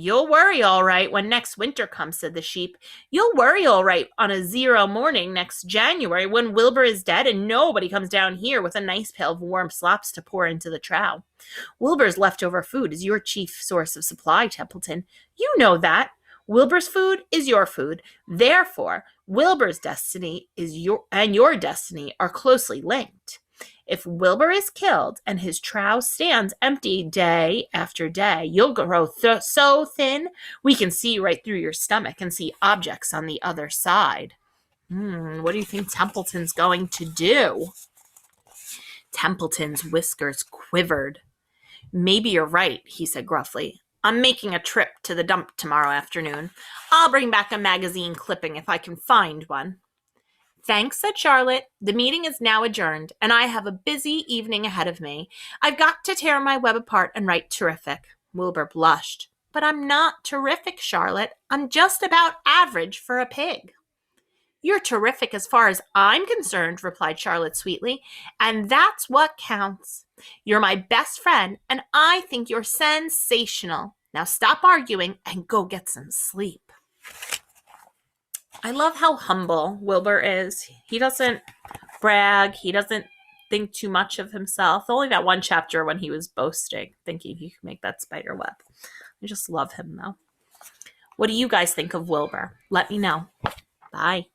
You'll worry all right when next winter comes, said the sheep. You'll worry all right on a 0 morning next January when Wilbur is dead and nobody comes down here with a nice pail of warm slops to pour into the trough. Wilbur's leftover food is your chief source of supply, Templeton. You know that. Wilbur's food is your food. Therefore, Wilbur's destiny is your destiny are closely linked. If Wilbur is killed and his trough stands empty day after day, you'll grow so thin we can see right through your stomach and see objects on the other side. What do you think Templeton's going to do? Templeton's whiskers quivered. Maybe you're right, he said gruffly. I'm making a trip to the dump tomorrow afternoon. I'll bring back a magazine clipping if I can find one. Thanks, said Charlotte. The meeting is now adjourned, and I have a busy evening ahead of me. I've got to tear my web apart and write terrific. Wilbur blushed. But I'm not terrific, Charlotte. I'm just about average for a pig. You're terrific as far as I'm concerned, replied Charlotte sweetly, and that's what counts. You're my best friend, and I think you're sensational. Now stop arguing and go get some sleep. I love how humble Wilbur is. He doesn't brag. He doesn't think too much of himself. Only that one chapter when he was boasting, thinking he could make that spider web. I just love him, though. What do you guys think of Wilbur? Let me know. Bye.